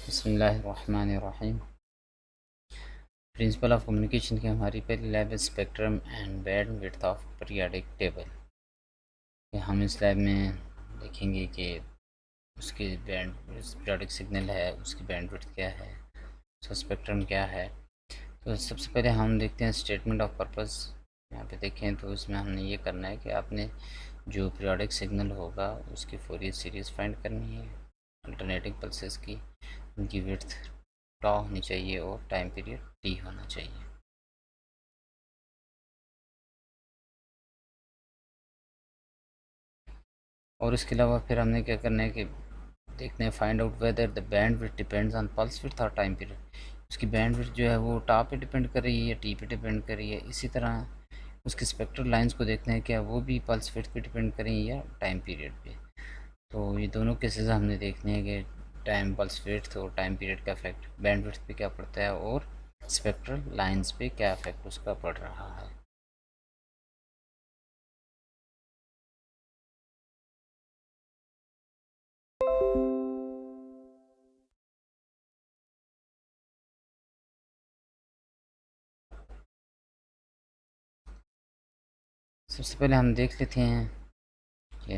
बिस्मिल्लाहिर्रहमानिर्रहीम। Principle of communication की हमारी पहली लैब है spectrum and bandwidth of periodic table. हम इस लैब में देखेंगे कि उसकी बैंड पीरियोडिक सिग्नल है, उसकी बैंडविड्थ क्या है, उसका स्पेक्ट्रम क्या है। तो सबसे पहले हम देखते हैं स्टेटमेंट ऑफ पर्पस। यहाँ पे देखें तो इसमें हमने ये करना है कि आपने जो पीरियोडिक सिग्नल होगा उसकी फोरियर सीरीज़ फाइंड करनी है। अल्टरनेटिंग पल्सेस की उनकी विड्थ टॉ होनी चाहिए और टाइम पीरियड टी होना चाहिए। और इसके अलावा फिर हमने क्या करना है कि देखते हैं find out whether the band width depends on pulse width और टाइम पीरियड। उसकी बैंड विड्थ जो है वो टॉ पे डिपेंड कर रही है या टी पे डिपेंड कर रही है। इसी तरह उसकी स्पेक्ट्रल लाइंस को देखते हैं क्या वो भी पल्स विड्थ पे डिपेंड करें या टाइम पीरियड पे। तो ये दोनों केसेस हमने देखने हैं कि टाइम पल्स विड्थ और टाइम पीरियड का इफेक्ट बैंड विड्थ पे क्या पड़ता है और स्पेक्ट्रल लाइंस पे क्या इफेक्ट उसका पड़ रहा है। सबसे पहले हम देख लेते हैं कि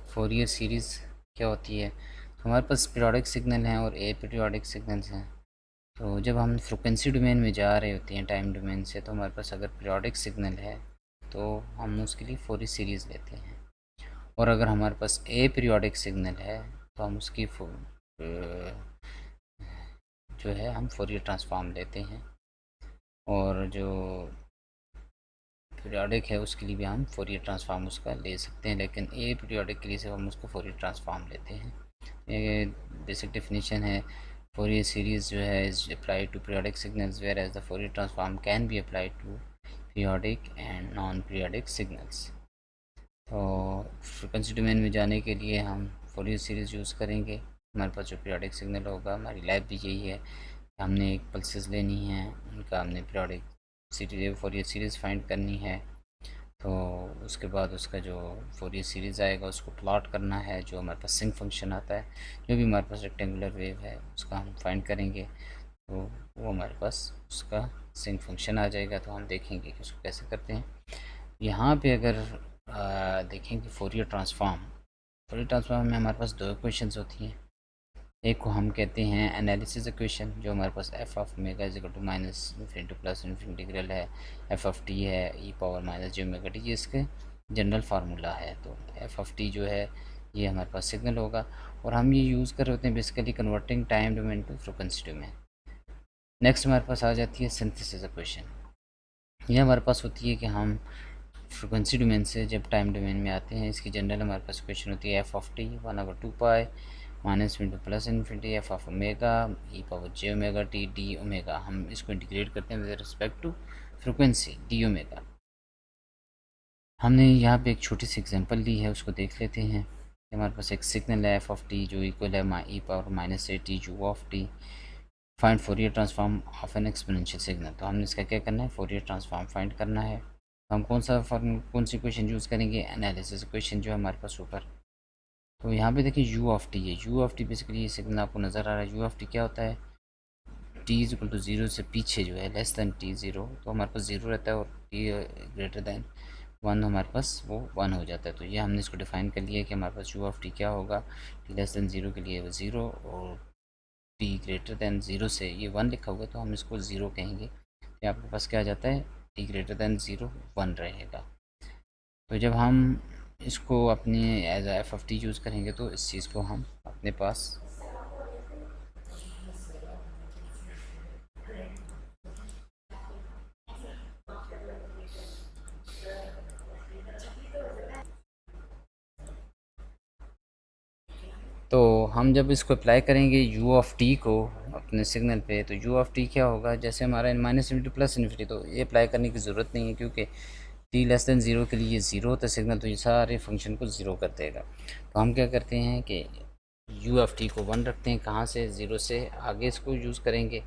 फोरियर सीरीज़ क्या होती है। तो हमारे पास पीरियोडिक सिग्नल हैं और ए पीरियोडिक सिग्नल्स हैं। तो जब हम फ्रिक्वेंसी डोमेन में जा रहे होते हैं टाइम डोमेन से, तो हमारे पास अगर पीरियोडिक सिग्नल है तो हम उसके लिए फोरियर सीरीज़ लेते हैं। और अगर हमारे पास ए पीरियोडिक सिग्नल है तो हम उसकी जो है हम फोरियर ट्रांसफॉर्म लेते हैं। और जो पीरियोडिक है उसके लिए भी हम फोरियर ट्रांसफॉर्म उसका ले सकते हैं, लेकिन ए पीरियोडिक के लिए से हम उसको फोरियर ट्रांसफॉर्म लेते हैं। ये बेसिक डेफिनेशन है। फोरियर सीरीज़ जो है is applied to periodic signals where as the Fourier transform can be applied to periodic and non periodic signals. तो फ्रिक्वेंसी डोमेन में जाने के लिए हम फोरियर सीरीज़ यूज़ करेंगे। हमारे पास जो पीरियोडिक सिग्नल होगा, हमारी लैब भी यही है, हमने एक पल्सेस लेनी है, उनका हमने periodic series Fourier series find करनी है। तो उसके बाद उसका जो फोरियर सीरीज़ आएगा उसको प्लॉट करना है। जो हमारे पास सिंक फंक्शन आता है, जो भी हमारे पास रेक्टेंगुलर वेव है उसका हम फाइंड करेंगे। तो वो हमारे पास उसका सिंक फंक्शन आ जाएगा। तो हम देखेंगे कि उसको कैसे करते हैं। यहाँ पे अगर देखेंगे फोरियर ट्रांसफॉर्म में हमारे पास दो इक्वेशंस होती हैं। एक को हम कहते हैं एनालिसिस इक्वेशन, जो हमारे पास F of omega is equal to minus infinity plus integral है एफ ऑफ टी है E power minus J omega T, ये इसके जनरल फार्मूला है। तो एफ ऑफ टी जो है ये हमारे पास सिग्नल होगा और हम ये यूज़ कर रहे होते हैं basically converting time domain to frequency domain. Next हमारे पास आ जाती है सिंथेसिस इक्वेशन। ये हमारे पास होती है कि हम फ्रिक्वेंसी डोमेन से जब टाइम डोमेन में आते हैं, इसकी जनरल हमारे पास इक्वेशन होती है F of t 1/2 pi minus into plus infinity f of omega e power j omega t d omega. हम इसको इंटीग्रेट करते हैं with respect to frequency d omega. हमने यहाँ पे एक छोटी सी एग्जांपल ली है, उसको देख लेते हैं। हमारे पास एक सिग्नल है एफ ऑफ टी जो इक्वल है E power minus A T U of T. Find Fourier transform of an exponential signal. तो हमने इसका क्या करना है, फोरियर ट्रांसफॉर्म फाइंड करना है। तो हम कौन सी इक्वेशन यूज़ करेंगे, एनालिसिस इक्वेशन जो है हमारे पास ऊपर। तो यहाँ पे देखिए यू ऑफ टी है। यू ऑफ टी बेसिकली ये सिग्नल आपको नज़र आ रहा है। यू ऑफ टी क्या होता है, t is equal to zero से पीछे जो है लेस दैन टी ज़ीरो, तो हमारे पास ज़ीरो रहता है और टी ग्रेटर दैन वन हमारे पास वो वन हो जाता है। तो ये हमने इसको डिफाइन कर लिया है कि हमारे पास यू ऑफ टी क्या होगा, टी लेस दैन ज़ीरो के लिए वो ज़ीरो और टी ग्रेटर दैन ज़ीरो से ये वन लिखा हुआ है तो हम इसको ज़ीरो कहेंगे। तो आपके पास क्या आ जाता है, t greater than zero one रहेगा। तो जब हम इसको अपने as F F T use करेंगे तो इस चीज़ को हम अपने पास तो हम जब इसको अप्लाई करेंगे यू ऑफ टी को अपने सिग्नल पे, तो यू ऑफ टी क्या होगा, जैसे हमारा माइनस इन्फिनिटी प्लस इन्फिनिटी, तो ये अप्लाई करने की ज़रूरत नहीं है क्योंकि टी लेस दैन ज़ीरो के लिए ये ज़ीरो होता है सिग्नल, तो ये सारे फंक्शन को ज़ीरो कर देगा। तो हम क्या करते हैं कि यू ऑफ टी को वन रखते हैं, कहाँ से, ज़ीरो से आगे इसको यूज़ करेंगे।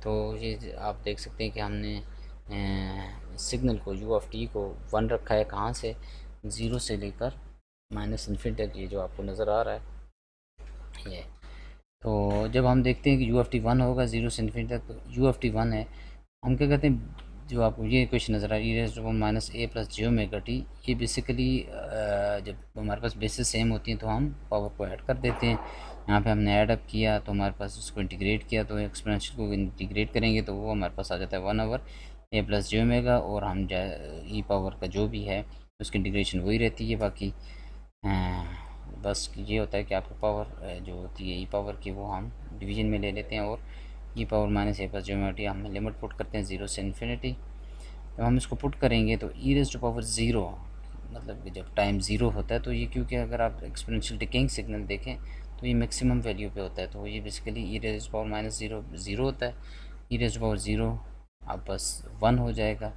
तो ये आप देख सकते हैं कि हमने सिग्नल को यू ऑफ टी को वन रखा है, कहाँ से, ज़ीरो से लेकर माइनस इन्फिनिटी तक, ये जो आपको नज़र आ रहा है ये। तो जब हम देखते हैं कि यू एफ टी वन होगा 0 से इन्फिनिटी तक, तो यू एफ टी वन है, हम क्या कहते हैं, जो आपको ये क्वेश्चन नज़र आ रही है जो माइनस ए प्लस जे ओमेगा टी, ये बेसिकली जब हमारे पास बेसिस सेम होती हैं तो हम पावर को ऐड कर देते हैं। यहाँ पे हमने ऐड अप किया तो हमारे पास उसको इंटीग्रेट किया, तो एक्सपोनेंशियल को इंटीग्रेट करेंगे तो वो हमारे पास आ जाता है 1 ओवर ए प्लस जे ओमेगा, और हम ई पावर का जो भी है उसकी इंटीग्रेशन वही रहती है। बाकी बस ये होता है कि आपको पावर जो होती है ई पावर की वो हम डिवीजन में ले लेते हैं, और ई पावर माइनस ए प्लस ज्योमेट्री हम लिमिट पुट करते हैं 0 से इन्फिनिटी। जब हम इसको पुट करेंगे तो e raise to power zero, मतलब कि जब टाइम ज़ीरो होता है तो ये, क्योंकि अगर आप एक्सपोनेंशियल डिकेइंग सिग्नल देखें तो ये मैक्सिमम वैल्यू पे होता है, तो ये basically e raise to power minus zero zero होता है। E raise to power zero अब बस 1 हो जाएगा,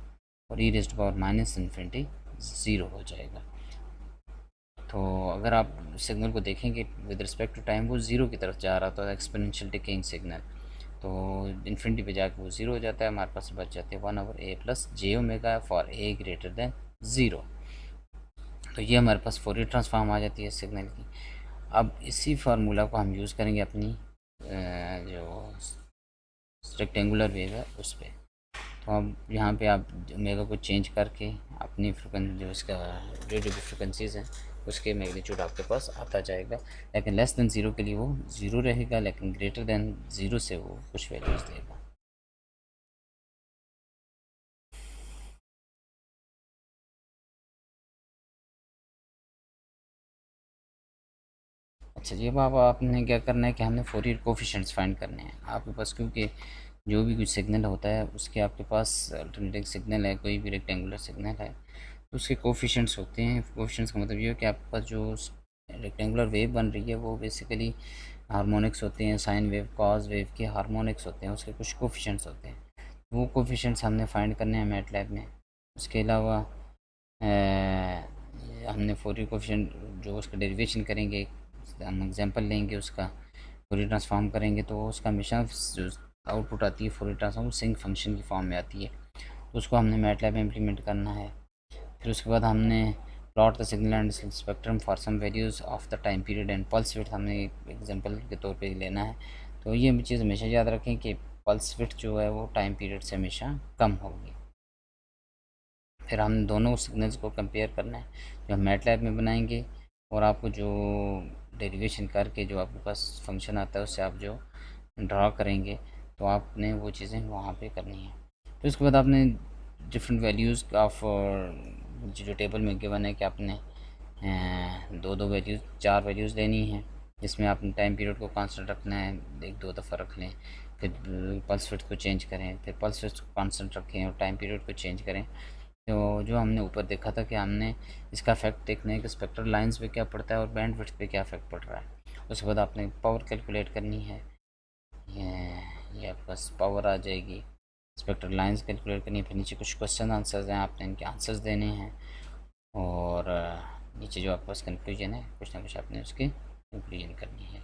और e raise to power minus infinity 0 हो जाएगा। तो अगर आप सिग्नल को देखेंगे विद रिस्पेक्ट टू टाइम वो ज़ीरो की तरफ जा रहा था एक्सपोनेंशियल डिकेइंग सिग्नल, तो इन्फिनिटी पे जाके वो ज़ीरो हो जाता है, हमारे पास बच जाते हैं 1/a plus J omega for a greater than 0। तो ये हमारे पास फोरियर ट्रांसफॉर्म आ जाती है सिग्नल की। अब इसी फार्मूला को हम यूज़ करेंगे अपनी जो रेक्टेंगुलर वेव है उस पर। तो अब यहाँ पे आप ओमेगा को चेंज करके अपनी फ्रिक्वेंसी जो इसका रेडियो फ्रिक्वेंसीज़ हैं उसके मैग्नीट्यूड आपके पास आता जाएगा, लेकिन लेस देन ज़ीरो के लिए वो ज़ीरो रहेगा, लेकिन ग्रेटर देन ज़ीरो से वो कुछ वैल्यूज़ देगा। अच्छा जी, अब आपने क्या करना है कि हमने फोरियर कोफिशिएंट्स फाइंड करने हैं आपके पास, क्योंकि जो भी कुछ सिग्नल होता है उसके आपके पास अल्टरनेटिव सिग्नल है, कोई भी रेक्टेंगुलर सिग्नल है तो उसके कोफिशिएंट्स होते हैं। कोफिशिएंट्स का मतलब ये है कि आपके पास जो रेक्टेंगुलर वेव बन रही है वो बेसिकली हार्मोनिक्स होते हैं, साइन वेव कॉस वेव के हार्मोनिक्स होते हैं, उसके कुछ कोफिशिएंट्स होते हैं, वो कोफिशिएंट्स हमने फाइंड करने हैं मैटलैब में। उसके अलावा हमने फोरियर कोफिशिएंट जो उसका डेरिवेशन करेंगे, हम एग्जांपल लेंगे उसका, फोरियर ट्रांसफॉर्म करेंगे तो उसका हमेशा जो आउटपुट आती है फोरियर ट्रांसफॉर्म सिंक फंक्शन की फॉर्म में आती है, तो उसको हमने मैटलैब में इम्प्लीमेंट करना है। फिर उसके बाद हमने plot the signal and spectrum for some values of the time period and pulse width हमने एग्जांपल के तौर पे लेना है। तो ये चीज़ हमेशा याद रखें कि पल्स विड्थ जो है वो टाइम पीरियड से हमेशा कम होगी। फिर हम दोनों सिग्नल्स को कंपेयर करना है जो हम मैटलैब में बनाएंगे, और आपको जो डेरिवेशन करके जो आपके पास फंक्शन आता है उससे आप जो ड्रा करेंगे तो आपने वो चीज़ें वहाँ पे करनी है। फिर उसके बाद आपने डिफरेंट वैल्यूज़ ऑफ जो टेबल में गिवन है कि आपने दो दो वैल्यूज़ 4 वैल्यूज़ लेनी है, जिसमें आपने टाइम पीरियड को कांस्टेंट रखना है, एक दो दफ़ा रख लें, फिर पल्स विड्थ को चेंज करें, फिर पल्स विड्थ को कांस्टेंट रखें और टाइम पीरियड को चेंज करें। तो जो हमने ऊपर देखा था कि हमने इसका इफेक्ट देखना है कि स्पेक्ट्रल लाइंस पे क्या पड़ता है और बैंड विड्थ पे क्या इफेक्ट पड़ रहा है। उसके बाद आपने पावर कैलकुलेट करनी है, ये आपके पास पावर आ जाएगी, स्पेक्ट्रल लाइंस कैलकुलेट करनी है, फिर नीचे कुछ क्वेश्चन आंसर्स हैं, आपने इनके आंसर्स देने हैं, और नीचे जो आपके पास कंक्लूजन है कुछ ना कुछ आपने उसकी कंक्लूजन करनी है।